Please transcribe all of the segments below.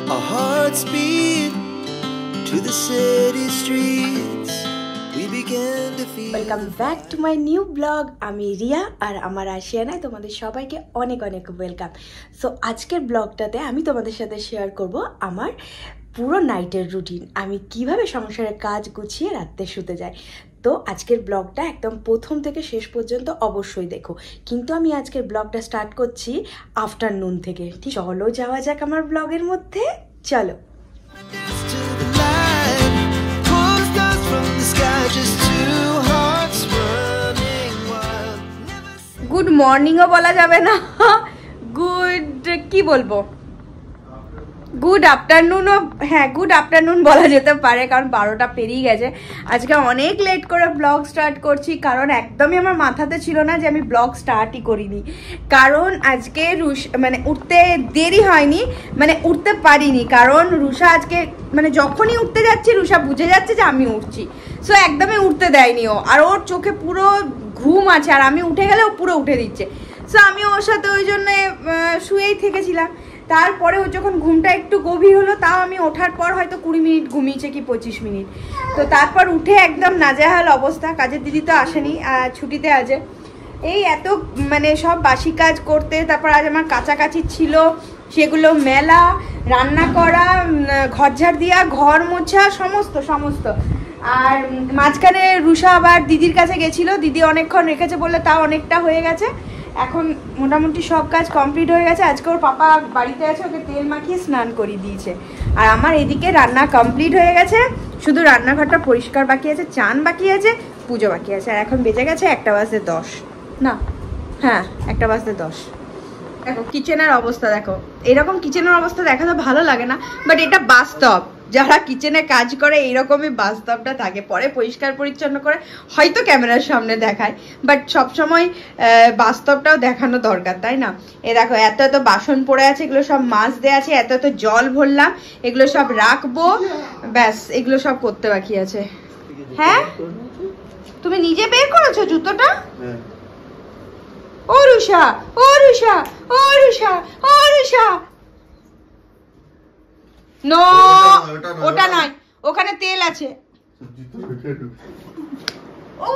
Our hearts beat to the city streets. We began to feel. Welcome back to my new blog. আমি রিয়া আর আমার আশিয়ানায় তোমাদের সবাইকে অনেক অনেক ওয়েলকাম। সো আজকের ব্লগটাতে আমি তোমাদের সাথে শেয়ার করব আমার পুরো নাইটের রুটিন, আমি কিভাবে সংসারের কাজ গুছিয়ে রাত্রে শুতে যাই। তো আজকের ব্লগটা একদম প্রথম থেকে শেষ পর্যন্ত অবশ্যই দেখো, কিন্তু আমি আজকের ব্লগটা স্টার্ট করছি আফটারনুন থেকে। ঠিক, চলো যাওয়া যাক আমার ব্লগের মধ্যে, চলো। গুড মর্নিংও বলা যাবে না, কি বলবো, গুড আফটারনুনও, হ্যাঁ গুড আফটারনুন বলা যেতে পারে, কারণ 12টা পেরিয়ে গেছে। আজকে অনেক লেট করে ব্লগ স্টার্ট করছি, কারণ একদমই আমার মাথাতে ছিল না যে আমি ব্লগ স্টার্টই করিনি। কারণ আজকে মানে উঠতে দেরি হয়নি, মানে উঠতে পারিনি, কারণ রুষা আজকে মানে যখনই উঠতে যাচ্ছি রুষা বুঝে যাচ্ছে যে আমি উঠছি, সো একদমই উঠতে দেয়নি ও, আর ওর চোখে পুরো ঘুম আছে, আর আমি উঠে গেলে ও পুরো উঠে দিচ্ছে। সো আমি ওর সাথে ওই জন্য শুয়েই থেকেছিলাম। তারপরে ও যখন ঘুমটা একটু গভীর হলো, তাও আমি ওঠার পর হয়তো 20 মিনিট ঘুমিয়েছে কি 25 মিনিট। তো তারপর উঠে একদম নাজেহাল অবস্থা, কাজের দিদি তো আসেনি, ছুটিতে আছে। এই এত মানে সব বাসি কাজ করতে, তারপর আজ আমার কাছাকাছি ছিল সেগুলো মেলা, রান্না করা, ঘর ঝাড় দিয়া, ঘর মোছা, সমস্ত। আর মাঝখানে রুষা আবার দিদির কাছে গেছিলো, দিদি অনেকক্ষণ রেখেছে বললে তাও অনেকটা হয়ে গেছে। এখন মোটামুটি সব কাজ কমপ্লিট হয়ে গেছে। আজকে ওর পাপা বাড়িতে আছে, ওকে তেল মাখিয়ে স্নান করিয়ে দিয়েছে। আর আমার এদিকে রান্না কমপ্লিট হয়ে গেছে, শুধু রান্নাঘরটা পরিষ্কার বাকি আছে, চান বাকি আছে, পুজো বাকি আছে। আর এখন বেজে গেছে 1:10, না হ্যাঁ 1:10। দেখো কিচেনের অবস্থা, দেখো এরকম কিচেনের অবস্থা দেখা তো ভালো লাগে না, বাট এটা বাস্তব। যারা কিচেনে কাজ করে এইরকমই বাস্তবটা থাকে, পরে পরিষ্কার পরিচ্ছন্ন করে হয়তো ক্যামেরার সামনে দেখায়, বাট সবসময় বাস্তবটাও দেখানো দরকার, তাই না? এ দেখো এত এত বাসন পড়ে আছে, এগুলো সব মাছ দেওয়া আছে, এত এত জল ভরলাম, এগুলো সব রাখবো, ব্যাস এগুলো সব করতে বাকি আছে। হ্যাঁ তুমি নিজে বের করেছো জুতোটা? ও রুষা, ও রুষা, ও রুষা, ও রুষা, নো ওটা নয়, ওখানে তেল আছে।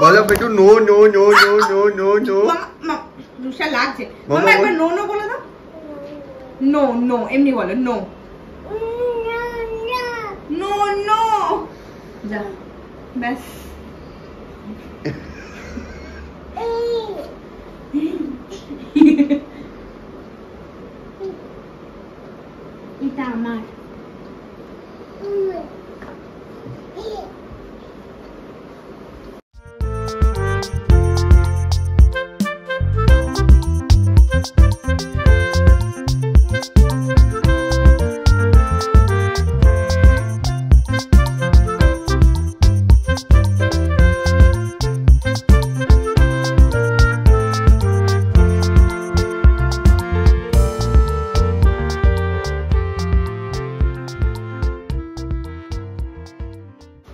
বলো বেটু, no no no no no no no. রুষা লাগছে, মামা একবার নো নো বলে দাও। নো নো এমনি বলো, নো নো নো, যা ব্যাস। এটা আমার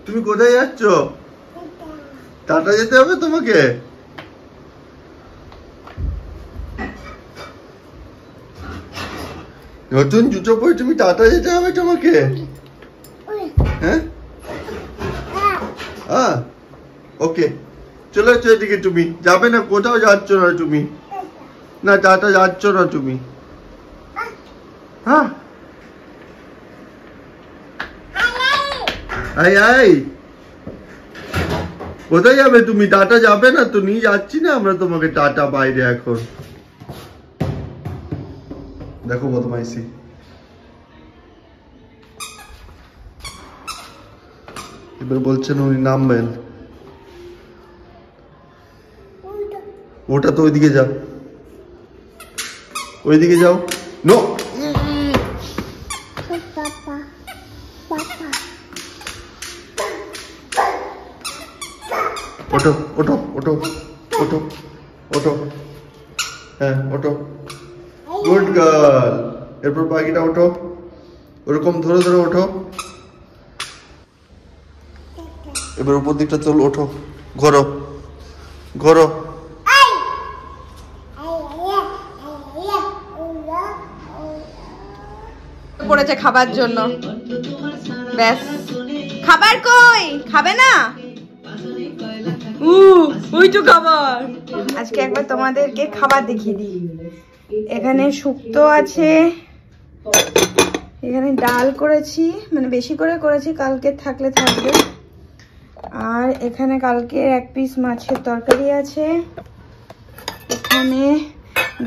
তুমি কোথায় যাচ্ছ? টাটা যেতে হবে তোমাকে? নতুন জুতো পরে তুমি টাটা যেতে হবে তোমাকে? হ্যাঁ ওকে, চলে যাচ্ছ এদিকে। তুমি যাবে না, কোথাও যাচ্ছ না তুমি, না টাটা যাচ্ছ না তুমি। হ্যাঁ আই কোথায় যাবে তুমি? টাটা যাবে না তো, নিয়ে যাচ্ছি না আমরা তোমাকে টাটা বাইরে। এখন দেখো বদমাইশি, এবার বলছেন উনি নামবেন। ওটা তো ওইদিকে যাও, ওইদিকে যাও। নো ওঠো ওঠো ওঠো ওঠো ওঠো, হ্যাঁ ওঠো, গুড গার্ল। এরপর বাকিটা ওঠো, ওরকম ধরে ধরে ওঠো। এবার উপর দিকটা চল, ওঠো, ঘোরো ঘোরো। পড়েছে খাবার জন্য। ব্যাস, খাবার কই? খাবে না? ওই তো খাবার। আজকে একবার তোমাদেরকে খাবার দেখিয়ে দিই। এখানে শুক্তো আছে, এখানে ডাল করেছি, মানে বেশি করে করেছি, কালকে থাকলে থাকবে। আর এখানে কালকে 1 পিস মাছের তরকারি আছে। এখানে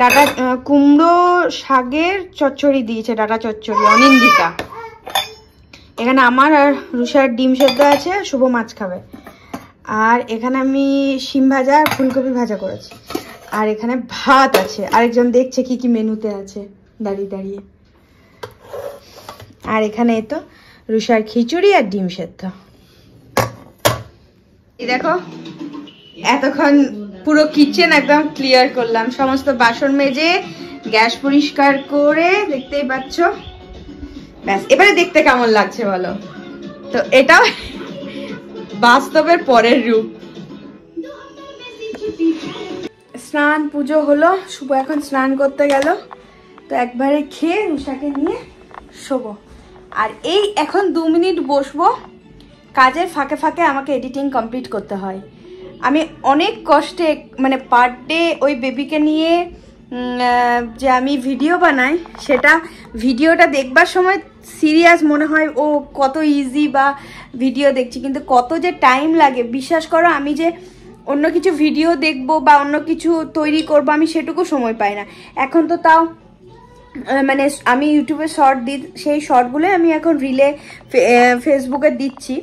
ডাটা কুমড়ো শাকের চচ্চড়ি দিয়েছে, ডাটা চচ্চড়ি অনিন্দিতা। এখানে আমার আর রুষার ডিম সেদ্ধ আছে, শুভ মাছ খাবে। আর এখানে আমি শিম ভাজা আর ফুলকপি ভাজা করেছি। আর এখানে ভাত আছে, আরেকজন দেখছে কি কি মেনুতে আছে দাঁড়িয়ে দাঁড়িয়ে। আর এখানে তো রুষার খিচুড়ি আর ডিম সেদ্ধ। এই দেখো, এতক্ষণ পুরো কিচেন একদম ক্লিয়ার করলাম, সমস্ত বাসন মেজে গ্যাস পরিষ্কার করে, দেখতেই পাচ্ছ। ব্যাস, এবারে দেখতে কেমন লাগছে বলো তো? এটা বাস্তবের পরের রূপ। স্নান পুজো হলো, শুভ এখন স্নান করতে গেল, তো একবারে খেয়ে রুষাকে নিয়ে শোবো। আর এই এখন 2 মিনিট বসবো, কাজের ফাঁকে ফাঁকে আমাকে এডিটিং কমপ্লিট করতে হয়। আমি অনেক কষ্টে, মানে পার ডে ওই বেবিকে নিয়ে যে আমি ভিডিও বানাই, সেটা ভিডিওটা দেখবার সময় সিরিয়াস মনে হয়, ও কত ইজি বা ভিডিও দেখছি, কিন্তু কত যে টাইম লাগে বিশ্বাস করো। আমি যে অন্য কিছু ভিডিও দেখবো বা অন্য কিছু তৈরি করবো, আমি সেটুকু সময় পাই না এখন। তো তাও মানে আমি ইউটিউবে শর্ট দিই, সেই শর্টগুলোই আমি এখন রিলে ফেসবুকে দিচ্ছি।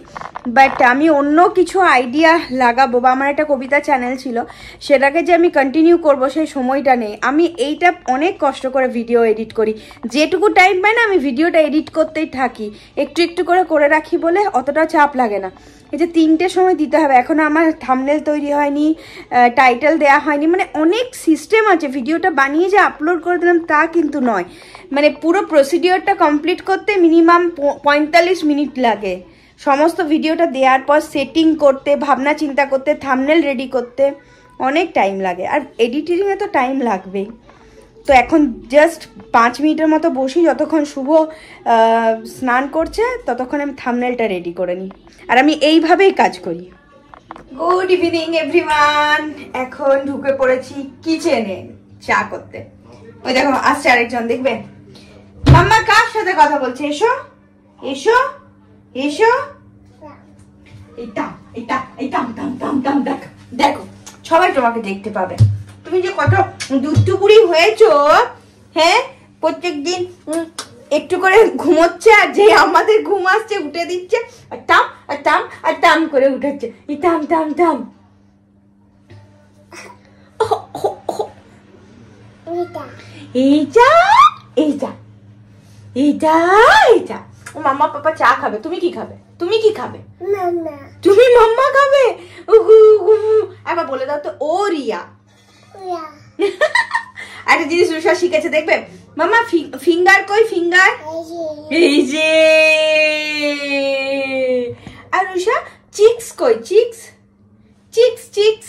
বাট আমি অন্য কিছু আইডিয়া লাগাবো, বা আমার একটা কবিতা চ্যানেল ছিল, সেটাকে যে আমি কন্টিনিউ করব সেই সময়টা নেই। আমি এইটা অনেক কষ্ট করে ভিডিও এডিট করি, যেটুকু টাইম পাই না আমি ভিডিওটা এডিট করতেই থাকি, একটু একটু করে রাখি বলে অতটা চাপ লাগে না। এই যে 3টের সময় দিতে হবে, এখনও আমার থাম্বনেল তৈরি হয়নি, টাইটেল দেয়া হয়নি, মানে অনেক সিস্টেম আছে। ভিডিওটা বানিয়ে যে আপলোড করে দিলাম তা কিন্তু নয়, মানে পুরো প্রসিডিওরটা কমপ্লিট করতে মিনিমাম 45 মিনিট লাগে। সমস্ত ভিডিওটা দেওয়ার পর সেটিং করতে, ভাবনা চিন্তা করতে, থাম্বনেল রেডি করতে অনেক টাইম লাগে, আর এডিটিংয়ে তো টাইম লাগবেই। তো এখন জাস্ট 5 মিনিটের মতো বসি, যতক্ষণ শুভ স্নান করছে ততক্ষণ আমি থাম্বনেলটা রেডি করে নিই। আর আমি এইভাবেই কাজ করি। গুড ইভিনিং এভরিওয়ান, এখন ঢুকে পড়েছি কিচেনে চা করতে। ওই দেখো আসছে আরেকজন, দেখবে মাম্মা কার সাথে কথা বলছে, এসো এসো এসো। দেখো দেখো, সবাই তোমাকে দেখতে পাবে। তুমি যে কত দুষ্টুপুরি হয়েছো, হ্যাঁ, প্রত্যেকদিন একটু করে ঘুমোচ্ছে, আর যে আমাদের ঘুম আসছে উঠে দিচ্ছে, আর টাম আর টাম আর টাম করে উঠাচ্ছে, এই টাম টাম টাম। এইটা এইটা এইটা এইটা। ও মাম্মা পাপা চা খাবে, তুমি কি খাবে? তুমি কি খাবে? তুমি মাম্মা খাবে? একবার বলে দাও তো, ও রিয়া। একটা জিনিস রুষা শিখেছে, দেখবে মাম্মা, ফিঙ্গার কই, ফিঙ্গার এই যে। আর রুষা চিক্স কই, চিক্স চিক্স চিক্স,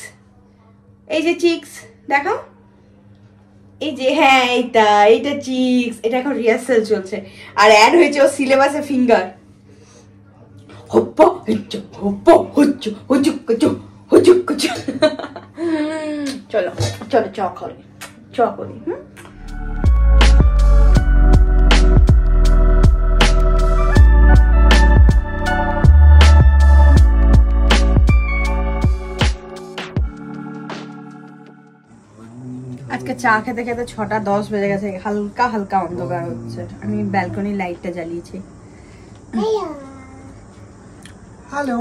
এই যে চিক্স দেখো, এই যে, হ্যাঁ এইটা এইটা চিক্স। এটা এখন রিহার্সাল চলছে, আর অ্যাড হয়েছে ও সিলেবাসে ফিঙ্গার। চলো চলো চ করি, চ করি। আজকে চা খেতে খেতে 6:10 বেজে গেছে, হালকা হালকা অন্ধকার হচ্ছে। আমি ব্যালকনির লাইটটা জ্বালিয়েছি। হ্যালো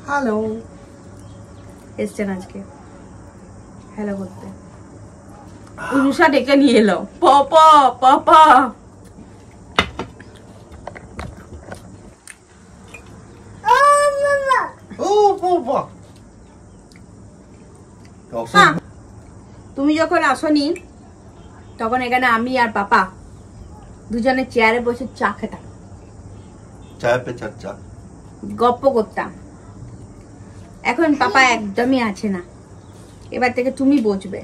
হ্যালো, এসছেন আজকে হ্যালো করতে। রুষা ডেকে নিয়ে এলো, পাপা পাপা। ও বাবা, তুমি যখন আসনি তখন এখানে আমি আর পাপা দুজনে চেয়ারে বসে চা খেতাম, চায় পে চর্চা, গপ্প করতাম। এখন পাপা একদমই আছে না, এবার থেকে তুমি বসবে।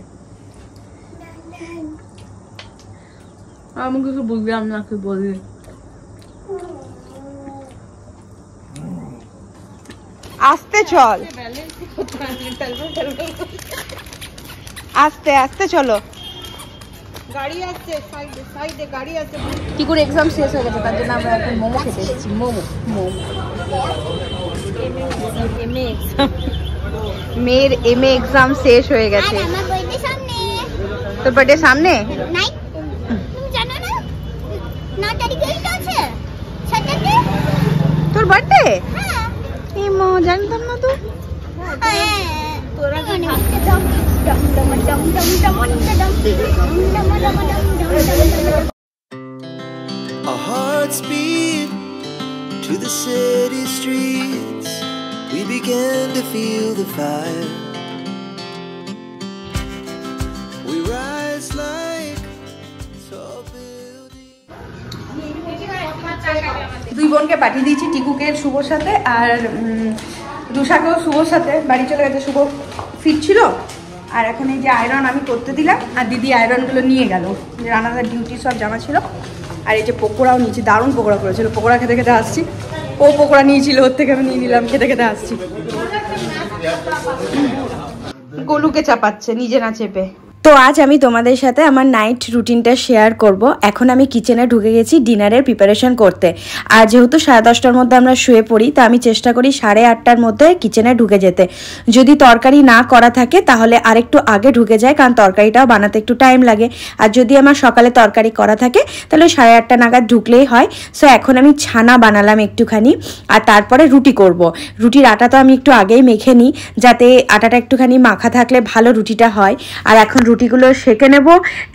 আমি কিছু বুঝলাম না কি বললি। আস্তে চল, আস্তে আস্তে চলো। গাড়ি আসছে, সাইডে সাইডে গাড়ি আসছে। কি করে এক্সাম শেষ হয়ে গেছে, তার জন্য আমরা এখন মোমো খেতে এসেছি। মোমো মোমো মেয়ের এমএ এক্সাম শেষ হয়ে গেছে। তোর বার্থডে সামনে? তোর বার্থডে? জানতাম না তো। Our hearts beat to the city streets. We began to feel the fire. We rise like tall buildings. দুই বোনকে পাঠিয়ে দিয়েছি, টিকুকে শুভর সাথে আর রুষাকেও শুভর সাথে। বাড়ি চলে গেছে, শুভ ফিরছিল। আর এখন এই যে আয়রন আমি করতে দিলাম, আর দিদি আয়রনগুলো নিয়ে গেল, যে রান্নাঘর ডিউটি সব জামা ছিল। আর এই যে পকোড়াও নিয়েছি, দারুণ পকোড়া করেছিল। পকোড়া খেতে খেতে আসছি, ও পকোড়া নিয়েছিল, ওর থেকে আমি নিয়ে নিলাম, খেতে খেতে আসছি। গোলুকে চাপাচ্ছে, নিজে না চেপে। তো আজ আমি তোমাদের সাথে আমার নাইট রুটিনটা শেয়ার করব। এখন আমি কিচেনে ঢুকে গেছি ডিনারের প্রিপারেশন করতে। আর যেহেতু 10:30টার মধ্যে আমরা শুয়ে পড়ি, তো আমি চেষ্টা করি 8:30টার মধ্যে কিচেনে ঢুকে যেতে। যদি তরকারি না করা থাকে তাহলে আরেকটু আগে ঢুকে যায়, কারণ তরকারিটাও বানাতে একটু টাইম লাগে। আর যদি আমার সকালে তরকারি করা থাকে তাহলে 8:30 নাগাদ ঢুকলেই হয়। সো এখন আমি ছানা বানালাম একটুখানি, আর তারপরে রুটি করব। রুটির আটা তো আমি একটু আগেই মেখে নিই, যাতে আটাটা একটুখানি মাখা থাকলে ভালো রুটিটা হয়। আর এখন রুটিগুলো সেঁকে নেব।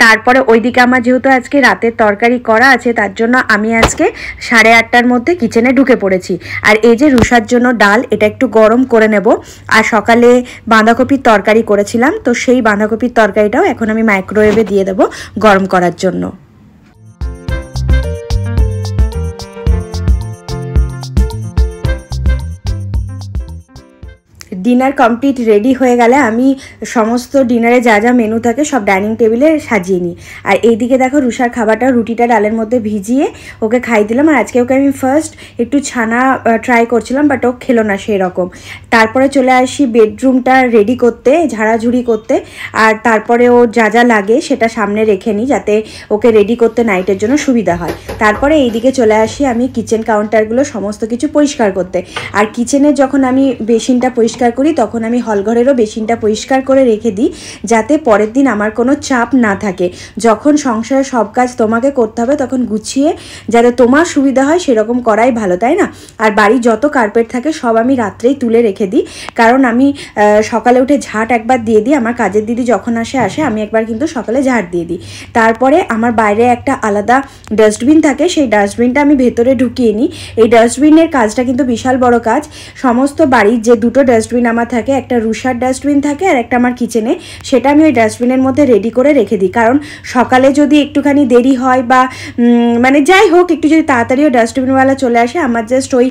তারপরে ওইদিকে আমার যেহেতু আজকে রাতের তরকারি করা আছে, তার জন্য আমি আজকে 8:30টার মধ্যে কিচেনে ঢুকে পড়েছি। আর এই যে রুষার জন্য ডাল, এটা একটু গরম করে নেব। আর সকালে বাঁধাকপির তরকারি করেছিলাম, তো সেই বাঁধাকপির তরকারিটাও এখন আমি মাইক্রোওয়েভে দিয়ে দেবো গরম করার জন্য। ডিনার কমপ্লিট রেডি হয়ে গেলে আমি সমস্ত ডিনারে যা যা মেনু থাকে সব ডাইনিং টেবিলে সাজিয়ে নিই। আর এইদিকে দেখো রুষার খাবারটা, রুটিটা ডালের মধ্যে ভিজিয়ে ওকে খাই দিলাম। আর আজকে ওকে আমি ফার্স্ট একটু ছানা ট্রাই করছিলাম, বাট ও খেলো না সেই রকম। তারপরে চলে আসি বেডরুমটা রেডি করতে, ঝাড়াঝুড়ি করতে। আর তারপরে ও যা যা লাগে সেটা সামনে রেখে নিই, যাতে ওকে রেডি করতে নাইটের জন্য সুবিধা হয়। তারপরে এইদিকে চলে আসি আমি কিচেন কাউন্টারগুলো সমস্ত কিছু পরিষ্কার করতে। আর কিচেনে যখন আমি বেসিনটা পরিষ্কার করি, তখন আমি হলঘরেরও বেসিনটা পরিষ্কার করে রেখে দিই, যাতে পরের দিন আমার কোনো চাপ না থাকে। যখন সংসারের সব কাজ তোমাকে করতে হবে, তখন গুছিয়ে যাতে তোমার সুবিধা হয় সেরকম করাই ভালো, তাই না? আর বাড়ি যত কার্পেট থাকে সব আমি রাত্রেই তুলে রেখে দিই, কারণ আমি সকালে উঠে ঝাঁট একবার দিয়ে দিই। আমার কাজের দিদি যখন আসে আমি একবার কিন্তু সকালে ঝাঁট দিয়ে দিই। তারপরে আমার বাইরে একটা আলাদা ডাস্টবিন থাকে, সেই ডাস্টবিনটা আমি ভেতরে ঢুকিয়ে নিই। এই ডাস্টবিনের কাজটা কিন্তু বিশাল বড় কাজ। সমস্ত বাড়ির যে দুটো ডাস্টবিন আমার থাকে, একটা রুষার ডাস্টবিন থাকে আর একটা আমার কিচেনে, সেটা আমি ওই ডাস্টবিনের মধ্যে রেডি করে রেখে দিই। কারণ সকালে যদি একটুখানি দেরি হয় বা মানে যাই হোক, একটু যদি তাড়াতাড়িও ডাস্টবিনওয়ালা চলে আসে, আমার জাস্ট ওই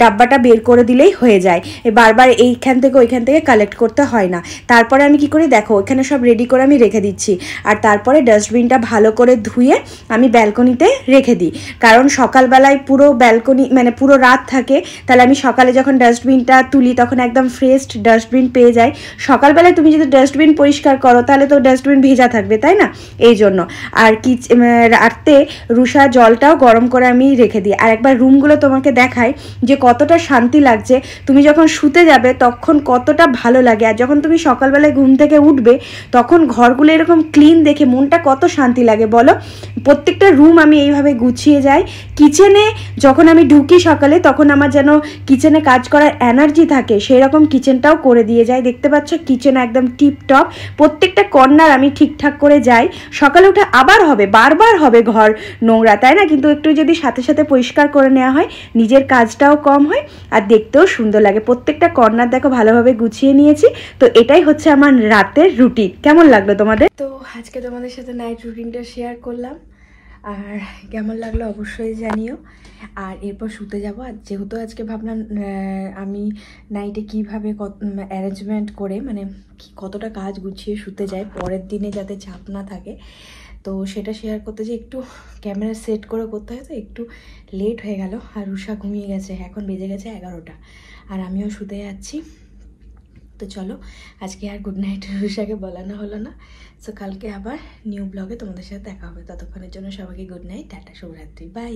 ডাব্বাটা বের করে দিলেই হয়ে যায়। বারবার এইখান থেকে ওইখান থেকে কালেক্ট করতে হয় না। তারপরে আমি কি করি দেখো, ওইখানে সব রেডি করে আমি রেখে দিচ্ছি। আর তারপরে ডাস্টবিনটা ভালো করে ধুয়ে আমি ব্যালকনিতে রেখে দিই, কারণ সকালবেলায় পুরো ব্যালকনি মানে পুরো রাত থাকে। তাহলে আমি সকালে যখন ডাস্টবিনটা তুলি তখন একদম ফ্রেশ ডাস্টবিন পেয়ে যাই। সকালবেলায় তুমি যদি ডাস্টবিন পরিষ্কার করো তাহলে তো ডাস্টবিন ভেজা থাকবে, তাই না? এই জন্য। আর রাতে রুষা জলটাও গরম করে আমি রেখে দিই। আর একবার রুমগুলো তোমাকে দেখাই যে কতটা শান্তি লাগছে। তুমি যখন শুতে যাবে তখন কতটা ভালো লাগে, আর যখন তুমি সকালবেলায় ঘুম থেকে উঠবে তখন ঘরগুলো এরকম ক্লিন দেখে মনটা কত শান্তি লাগে বলো। প্রত্যেকটা রুম আমি এইভাবে গুছিয়ে যাই। কিচেনে যখন আমি ঢুকি সকালে, তখন আমার যেন কিচেনে কাজ করার এনার্জি থাকে, সেই রকম কিচেনটাও করে দিয়ে যায়। দেখতে পাচ্ছ কিচেন একদম টিপটপ, প্রত্যেকটা কর্নার আমি ঠিকঠাক করে যাই। সকালে উঠে আবার হবে, বারবার হবে ঘর নোংরা, তাই না? কিন্তু একটু যদি সাথে সাথে পরিষ্কার করে নেওয়া হয়, নিজের কাজটাও কম হয় আর দেখতেও সুন্দর লাগে। প্রত্যেকটা কর্নার দেখো ভালোভাবে গুছিয়ে নিয়েছি। তো এটাই হচ্ছে আমার রাতের রুটিন। কেমন লাগলো তোমাদের? তো আজকে তোমাদের সাথে নাইট রুটিনটা শেয়ার করলাম, আর কেমন লাগলো অবশ্যই জানিও। আর এরপর শুতে যাব। আর যেহেতু আজকে ভাবলাম আমি নাইটে কীভাবে অ্যারেঞ্জমেন্ট করে মানে কতটা কাজ গুছিয়ে শুতে যায়, পরের দিনে যাতে চাপ না থাকে, তো সেটা শেয়ার করতে যে একটু ক্যামেরা সেট করে করতে হয়, তো একটু লেট হয়ে গেল। আর রুষা ঘুমিয়ে গেছে, এখন বেজে গেছে 11টা, আর আমিও শুতে যাচ্ছি। তো চলো আজকে আর গুড নাইট রুষাকে বলানো হলো না। সো কালকে আবার নিউ ব্লগে তোমাদের সাথে দেখা হবে। ততক্ষণের জন্য সবাইকে গুড নাইট, টাটা, শুভরাত্রি, বাই।